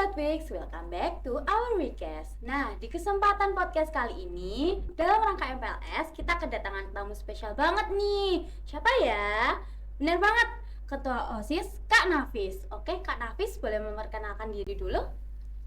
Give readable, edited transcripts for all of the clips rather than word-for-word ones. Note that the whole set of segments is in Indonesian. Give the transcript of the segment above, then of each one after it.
Sobat Wix, welcome back to our Wixcast. Nah, di kesempatan podcast kali ini, dalam rangka MPLS, kita kedatangan tamu spesial banget nih. Siapa ya? Bener banget, Ketua OSIS, Kak Nafis. Oke, Kak Nafis boleh memperkenalkan diri dulu?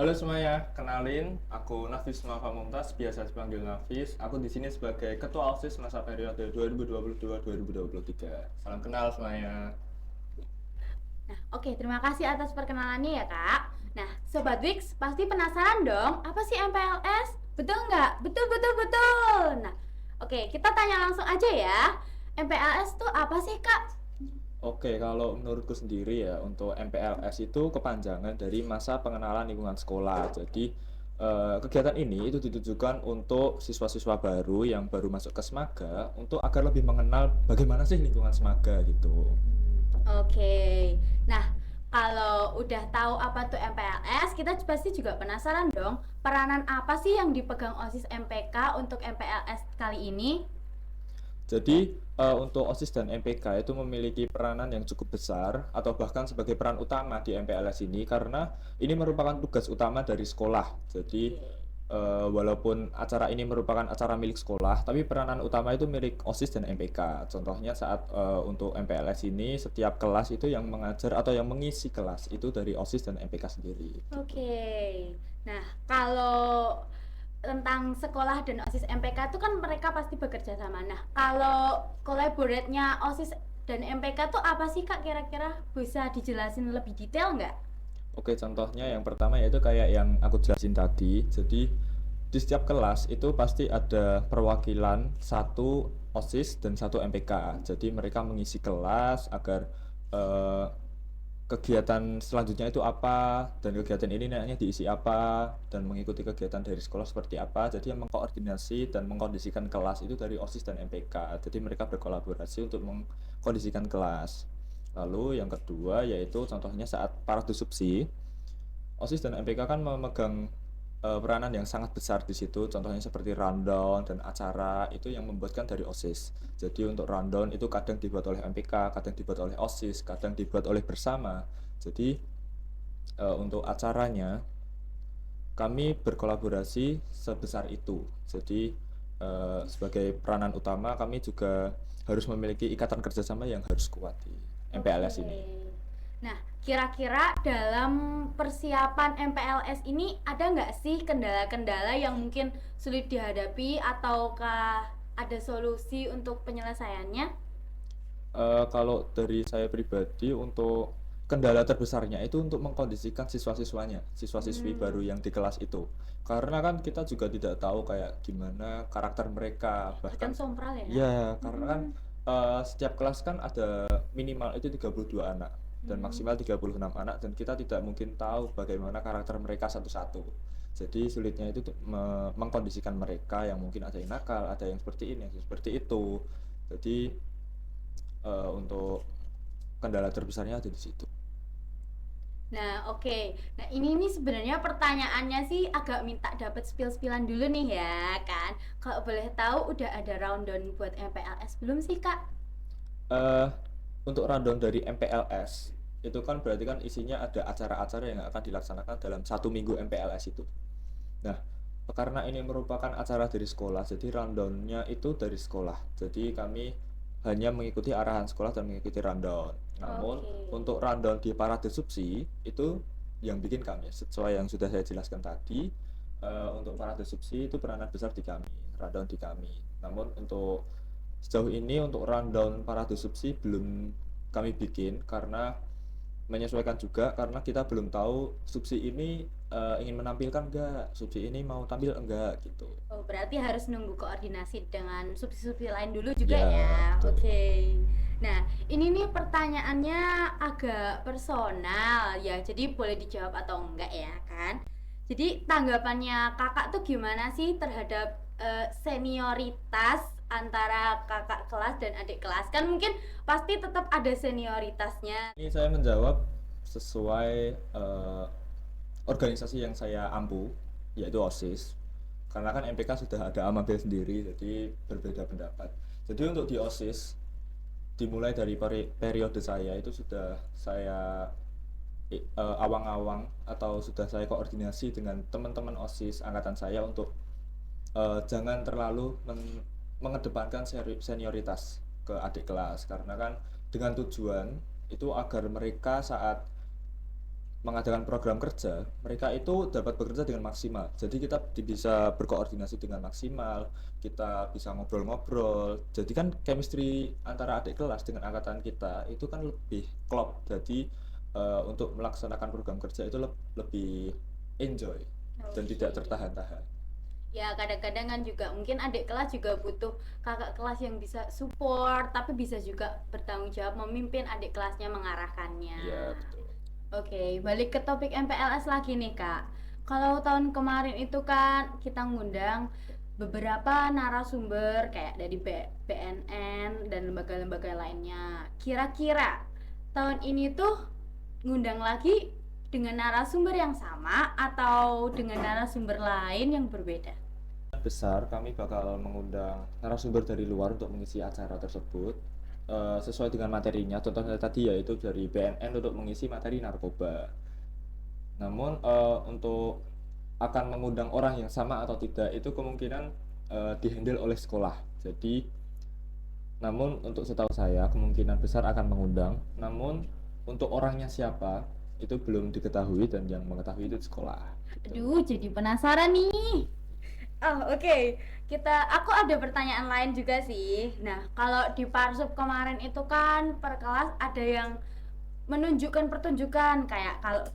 Halo semuanya, kenalin, aku Nafis Muhammad Mumtaz, biasa dipanggil Nafis. Aku di sini sebagai Ketua OSIS masa periode 2022-2023. Salam kenal semuanya. Nah, oke, terima kasih atas perkenalannya ya, Kak. Nah, Sobat Wix pasti penasaran dong, apa sih MPLS? Betul nggak? Betul, betul, betul. Nah, oke, kita tanya langsung aja ya. MPLS tuh apa sih, Kak? Oke, kalau menurutku sendiri ya, untuk MPLS itu kepanjangan dari masa pengenalan lingkungan sekolah. Jadi, kegiatan ini itu ditujukan untuk siswa-siswa baru yang baru masuk ke Semaga untuk agar lebih mengenal bagaimana sih lingkungan Semaga gitu. Oke. Nah, kalau udah tahu apa tuh MPLS, kita pasti juga penasaran dong, peranan apa sih yang dipegang OSIS MPK untuk MPLS kali ini? Jadi untuk OSIS dan MPK itu memiliki peranan yang cukup besar atau bahkan sebagai peran utama di MPLS ini karena ini merupakan tugas utama dari sekolah. Jadi walaupun acara ini merupakan acara milik sekolah, tapi peranan utama itu milik OSIS dan MPK. Contohnya saat untuk MPLS ini setiap kelas itu yang mengajar atau yang mengisi kelas itu dari OSIS dan MPK sendiri. Gitu. Oke. Nah, kalau tentang sekolah dan OSIS MPK itu kan mereka pasti bekerja sama. Nah, kalau kolaboratnya OSIS dan MPK tuh apa sih, Kak, kira-kira? Bisa dijelasin lebih detail nggak? Oke, contohnya yang pertama yaitu kayak yang aku jelasin tadi. Jadi di setiap kelas itu pasti ada perwakilan satu OSIS dan satu MPK. Jadi mereka mengisi kelas agar eh, kegiatan selanjutnya itu apa dan kegiatan ini nantinya diisi apa dan mengikuti kegiatan dari sekolah seperti apa. Jadi yang mengkoordinasi dan mengkondisikan kelas itu dari OSIS dan MPK. Jadi mereka berkolaborasi untuk mengkondisikan kelas. Lalu yang kedua yaitu contohnya saat para disupsi, OSIS dan MPK kan memegang peranan yang sangat besar di situ. Contohnya seperti rundown dan acara itu yang membuatkan dari OSIS. Jadi untuk rundown itu kadang dibuat oleh MPK, kadang dibuat oleh OSIS, kadang dibuat oleh bersama. Jadi untuk acaranya kami berkolaborasi sebesar itu. Jadi sebagai peranan utama kami juga harus memiliki ikatan kerjasama yang harus kuat di Oke. MPLS ini. Nah, kira-kira dalam persiapan MPLS ini ada nggak sih kendala-kendala yang mungkin sulit dihadapi ataukah ada solusi untuk penyelesaiannya? Kalau dari saya pribadi untuk kendala terbesarnya itu untuk mengkondisikan siswa-siswanya, siswa-siswi baru Hmm, yang di kelas itu. Karena kan kita juga tidak tahu kayak gimana karakter mereka, kadang bahkan sompral ya, Kak? ya karena kan Hmm, setiap kelas kan ada minimal itu 32 anak dan hmm. maksimal 36 anak dan kita tidak mungkin tahu bagaimana karakter mereka satu-satu. Jadi sulitnya itu mengkondisikan mereka yang mungkin ada yang nakal, ada yang seperti ini, yang seperti itu. Jadi untuk kendala terbesarnya ada di situ. Nah, oke. Nah, ini nih sebenarnya pertanyaannya sih agak minta dapat spill-spillan dulu nih ya, kan. Kalau boleh tahu udah ada rundown buat MPLS belum sih, Kak? eh untuk rundown dari MPLS itu kan berarti kan isinya ada acara-acara yang akan dilaksanakan dalam satu minggu MPLS itu. Nah, karena ini merupakan acara dari sekolah, jadi rundownnya itu dari sekolah. Jadi kami hanya mengikuti arahan sekolah dan mengikuti rundown. Namun Oke. untuk rundown di parade subsi itu yang bikin kami, sesuai yang sudah saya jelaskan tadi. Untuk parade subsi itu peranan besar di kami, rundown di kami. Namun untuk sejauh ini untuk rundown parade subsi belum kami bikin karena menyesuaikan juga karena kita belum tahu subsi ini ingin menampilkan enggak, subsi ini mau tampil enggak gitu. Oh, berarti harus nunggu koordinasi dengan subsidi lain dulu juga Ya, ya. betul. Oke. Nah, ini nih pertanyaannya agak personal ya. Jadi boleh dijawab atau enggak ya kan? Jadi tanggapannya kakak tuh gimana sih terhadap senioritas antara kakak kelas dan adik kelas? Kan mungkin pasti tetap ada senioritasnya. Ini saya menjawab sesuai organisasi yang saya ampu, yaitu OSIS. Karena kan MPK sudah ada Amabel sendiri, jadi berbeda pendapat. Jadi untuk di OSIS, dimulai dari periode saya itu sudah saya awang-awang atau sudah saya koordinasi dengan teman-teman OSIS angkatan saya untuk jangan terlalu mengedepankan senioritas ke adik kelas, karena kan dengan tujuan itu agar mereka saat mengadakan program kerja, mereka itu dapat bekerja dengan maksimal. Jadi kita bisa berkoordinasi dengan maksimal, kita bisa ngobrol-ngobrol. Jadi kan chemistry antara adik kelas dengan angkatan kita itu kan lebih klop. Jadi untuk melaksanakan program kerja itu lebih enjoy dan tidak tertahan-tahan. Ya kadang-kadang kan juga mungkin adik kelas juga butuh kakak kelas yang bisa support, tapi bisa juga bertanggung jawab memimpin adik kelasnya, mengarahkannya. Iya, betul. Oke, balik ke topik MPLS lagi nih Kak. Kalau tahun kemarin itu kan kita ngundang beberapa narasumber kayak dari BNN dan lembaga-lembaga lainnya. Kira-kira tahun ini tuh ngundang lagi dengan narasumber yang sama atau dengan narasumber lain yang berbeda? Besar kami bakal mengundang narasumber dari luar untuk mengisi acara tersebut sesuai dengan materinya. Contohnya tadi yaitu dari BNN untuk mengisi materi narkoba. Namun untuk akan mengundang orang yang sama atau tidak itu kemungkinan dihandle oleh sekolah. Jadi namun untuk setahu saya kemungkinan besar akan mengundang. Namun untuk orangnya siapa itu belum diketahui dan yang mengetahui itu sekolah. Aduh, jadi penasaran nih. Oh, oke. Aku ada pertanyaan lain juga sih. Nah, kalau di Parsub kemarin itu kan per kelas ada yang menunjukkan pertunjukan kayak kalau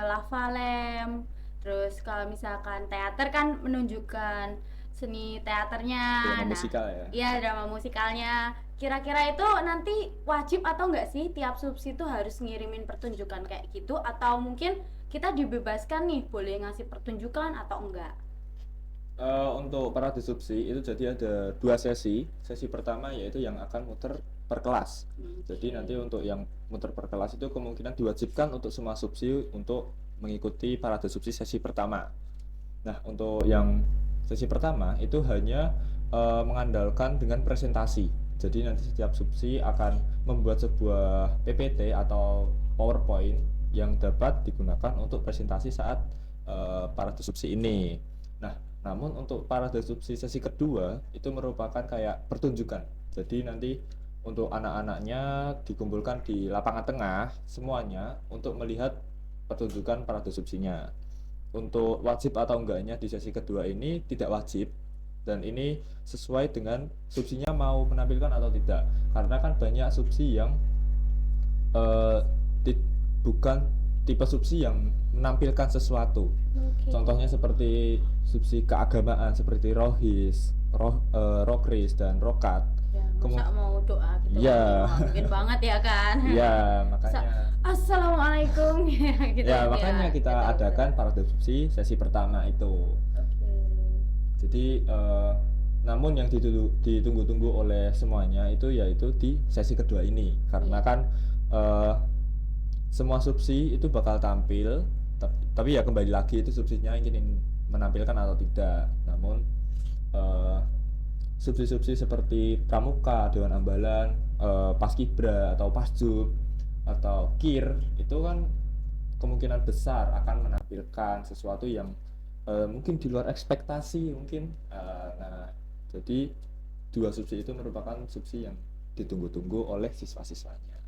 Lava Lamp, terus kalau misalkan teater kan menunjukkan seni teaternya. Drama Nah, musikal ya. iya drama musikalnya. Kira-kira itu nanti wajib atau enggak sih tiap subsi itu harus ngirimin pertunjukan kayak gitu, atau mungkin kita dibebaskan nih boleh ngasih pertunjukan atau enggak? Untuk para disrupsi itu jadi ada dua sesi. Sesi pertama yaitu yang akan muter per kelas. Jadi nanti untuk yang muter per kelas itu kemungkinan diwajibkan untuk semua subsi untuk mengikuti para disrupsi sesi pertama. Nah, untuk yang sesi pertama itu hanya mengandalkan dengan presentasi. Jadi nanti setiap subsi akan membuat sebuah PPT atau PowerPoint yang dapat digunakan untuk presentasi saat para disrupsi ini. Nah, namun untuk para disrupsi sesi kedua itu merupakan kayak pertunjukan. Jadi nanti untuk anak-anaknya dikumpulkan di lapangan tengah semuanya untuk melihat pertunjukan para disrupsinya. Untuk wajib atau enggaknya di sesi kedua ini tidak wajib, dan ini sesuai dengan subsinya mau menampilkan atau tidak. Karena kan banyak subsi yang eh, bukan tipe subsi yang menampilkan sesuatu. Contohnya seperti subsi keagamaan seperti Rohis, Rokris dan Rokat. Ya, masa mau doa gitu Iya. kan, mungkin banget ya kan. Iya, makanya. Assalamualaikum gitu Ya, makanya kita gitu. adakan para disrupsi sesi pertama itu. Oke. Jadi namun yang ditunggu-tunggu oleh semuanya itu yaitu di sesi kedua ini, karena kan eh, semua subsi itu bakal tampil, tapi ya kembali lagi itu subsinya ingin menampilkan atau tidak. Namun eh, subsi-subsi seperti Pramuka, Dewan Ambalan, Paskibra atau Pasjub atau KIR itu kan kemungkinan besar akan menampilkan sesuatu yang mungkin di luar ekspektasi mungkin. Nah, jadi dua subsi itu merupakan subsi yang ditunggu-tunggu oleh siswa-siswanya.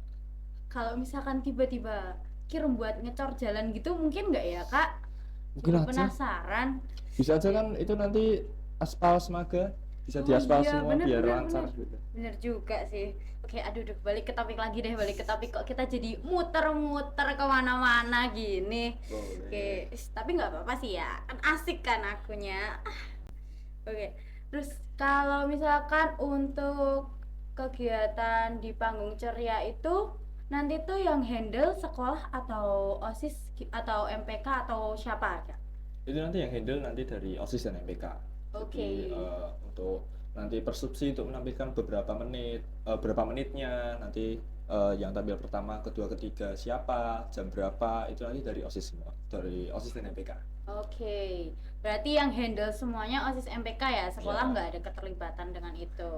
Kalau misalkan tiba-tiba buat ngecor jalan gitu mungkin nggak ya Kak? Mungkin Jadi aja. penasaran. Bisa aja kan itu nanti aspal semaga bisa diaspal Iya, semua bener, biar bener, lancar bener. gitu. Bener juga sih. Oke, aduh, balik ke topik lagi deh, balik ke topik kok kita jadi muter-muter kemana-mana gini. Boleh. Oke, tapi nggak apa-apa sih ya, kan asik kan akunya. Oke, terus kalau misalkan untuk kegiatan di panggung ceria itu nanti tuh yang handle sekolah atau OSIS atau MPK atau siapa ya? Itu nanti yang handle nanti dari OSIS dan MPK. Oke. Jadi untuk nanti persubsi untuk menampilkan berapa menitnya nanti yang tampil pertama, kedua, ketiga siapa, jam berapa itu nanti dari OSIS semua, dari OSIS dan MPK. Oke, berarti yang handle semuanya OSIS MPK ya, sekolah Ya. nggak ada keterlibatan dengan itu.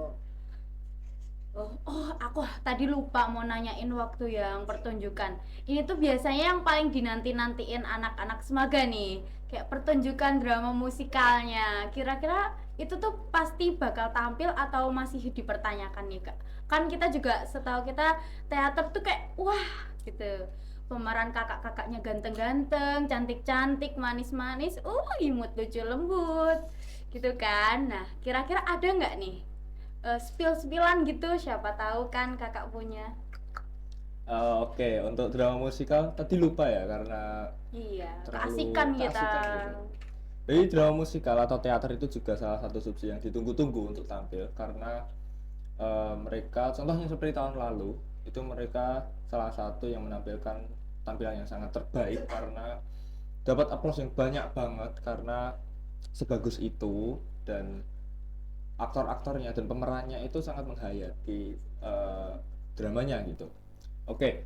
Aku tadi lupa mau nanyain waktu yang pertunjukan. Ini tuh biasanya yang paling dinanti-nantiin anak-anak Semaga nih. Kayak pertunjukan drama musikalnya. Kira-kira itu tuh pasti bakal tampil atau masih dipertanyakan nih, Kak? Kan kita juga setahu kita teater tuh kayak wah gitu. Pemeran kakak-kakaknya ganteng-ganteng, cantik-cantik, manis-manis, imut lucu lembut gitu kan. Nah, kira-kira ada nggak nih spill-spillan gitu, siapa tahu kan kakak punya. Oke, untuk drama musikal tadi lupa ya karena Iya, terlalu keasikan kita. keasikan gitu. Jadi drama musikal atau teater itu juga salah satu subsi yang ditunggu-tunggu untuk tampil karena mereka contohnya seperti tahun lalu itu mereka salah satu yang menampilkan tampilan yang sangat terbaik karena dapat aplaus yang banyak banget karena sebagus itu dan aktor-aktornya dan pemerannya itu sangat menghayati dramanya gitu. Oke,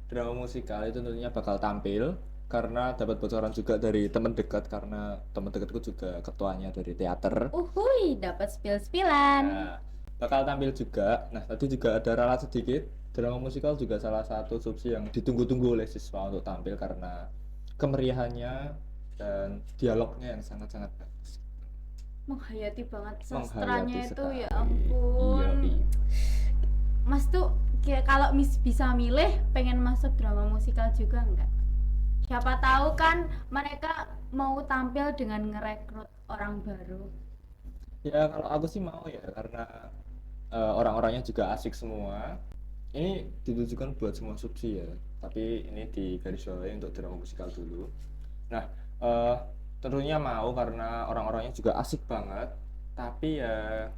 drama musikal itu tentunya bakal tampil karena dapat bocoran juga dari teman dekat karena teman dekatku juga ketuanya dari teater. Uhuy, dapat spill-spillan. Nah, bakal tampil juga. Nah, tadi juga ada ralat sedikit. Drama musikal juga salah satu subsi yang ditunggu-tunggu oleh siswa untuk tampil karena kemeriahannya dan dialognya yang sangat-sangat bagus. Menghayati banget Menghayati sastranya itu, ya sekali. Iya, ampun. iya. Mas tuh kayak kalau bisa milih pengen masuk drama musikal juga enggak? Siapa tahu kan mereka mau tampil dengan ngerekrut orang baru. Ya, kalau aku sih mau ya karena orang-orangnya juga asik semua. Ini ditujukan buat semua subsi ya, tapi ini di garis bawahi untuk drama musikal dulu. Nah, eh, tentunya mau karena orang-orangnya juga asik banget, tapi ya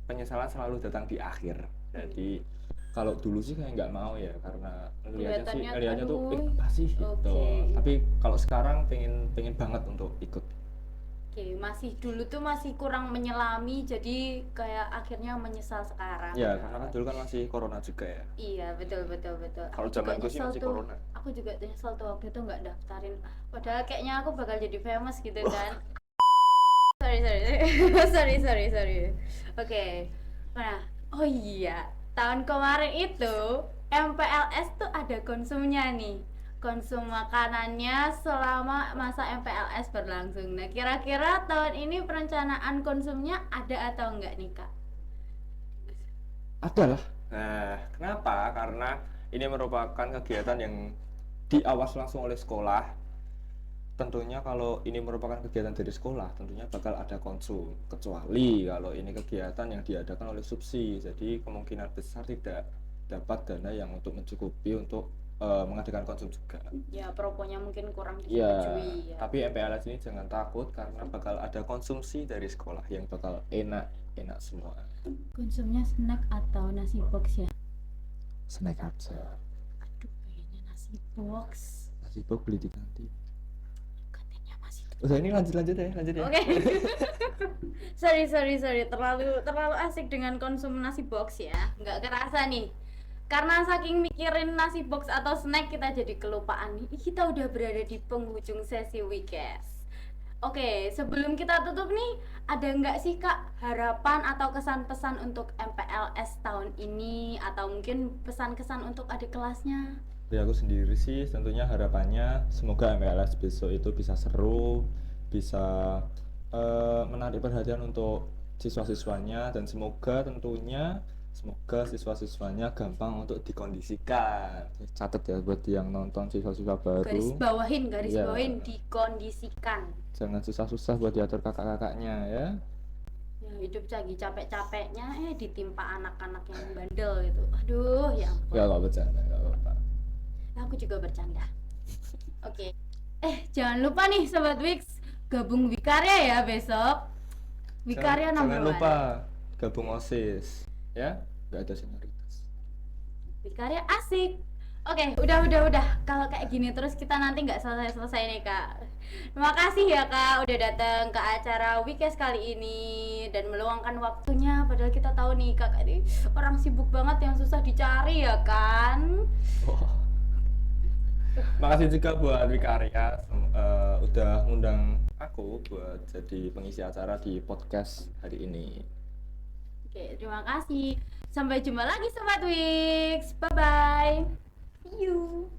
penyesalan selalu datang di akhir. Jadi kalau dulu sih kayak nggak mau ya karena Kelihatannya ngelihatnya tuh aduh. apa sih gitu. Oke. Tapi kalau sekarang pengen pengen banget untuk ikut. Oke, masih dulu tuh masih kurang menyelami, jadi kayak akhirnya menyesal sekarang. Ya, karena kan dulu kan masih corona juga ya. Iya, betul betul betul. Kalau Aku juga zamanku sih nyesel masih tuh. corona. Aku juga nyesel tuh waktu itu nggak daftarin. Padahal kayaknya aku bakal jadi famous gitu kan. Sorry, sorry. Sorry. Oke. Nah, oh iya, tahun kemarin itu MPLS tuh ada konsumnya nih. Konsum makanannya selama masa MPLS berlangsung. Nah, kira-kira tahun ini perencanaan konsumnya ada atau enggak nih, Kak? Ada lah. Nah, kenapa? Karena ini merupakan kegiatan yang diawasi langsung oleh sekolah. Tentunya kalau ini merupakan kegiatan dari sekolah, tentunya bakal ada konsum. Kecuali kalau ini kegiatan yang diadakan oleh subsi, jadi kemungkinan besar tidak dapat dana yang untuk mencukupi untuk mengadakan konsum juga. Ya, proponya mungkin kurang Ya, disetujui ya. tapi MPLS ini jangan takut karena bakal ada konsumsi dari sekolah yang bakal enak-enak semua. Konsumnya snack atau nasi box ya? Snack aja. Aduh, pengennya nasi box. Nasi box beli di kantin. Kantinnya masih tutup. Udah ini lanjut ya. Oke. Sorry. Terlalu asik dengan konsum nasi box ya. Nggak kerasa nih. Karena saking mikirin nasi box atau snack kita jadi kelupaan nih. Kita udah berada di penghujung sesi weekend. Oke, sebelum kita tutup nih, ada nggak sih Kak harapan atau kesan-pesan untuk MPLS tahun ini atau mungkin pesan-kesan untuk adik kelasnya? Dari aku sendiri sih tentunya harapannya semoga MPLS besok itu bisa seru, bisa menarik perhatian untuk siswa-siswanya dan semoga siswa-siswanya gampang untuk dikondisikan. Catat ya buat yang nonton siswa-siswa Garis baru, garis Iya. bawahin dikondisikan. jangan susah-susah buat diatur kakak-kakaknya ya. Ya, hidup lagi capek-capeknya ditimpa anak-anak yang bandel gitu. Aduh, ya ampun. Nggak bercanda, nggak apa-apa. Aku juga bercanda. Oke. Jangan lupa nih Sobat Wix, gabung Wikarya ya besok. Wikarya Jangan number lupa one. gabung OSIS ya, nggak ada senioritas. Wikarya asik. Oke, udah. Kalau kayak gini terus kita nanti nggak selesai nih Kak. Terima kasih ya Kak udah datang ke acara Wikes kali ini dan meluangkan waktunya. Padahal kita tahu nih Kakak ini orang sibuk banget yang susah dicari ya kan. Oh. Makasih juga buat Wikarya udah ngundang aku buat jadi pengisi acara di podcast hari ini. Oke, terima kasih. Sampai jumpa lagi Sobat Wix. Bye bye. See you.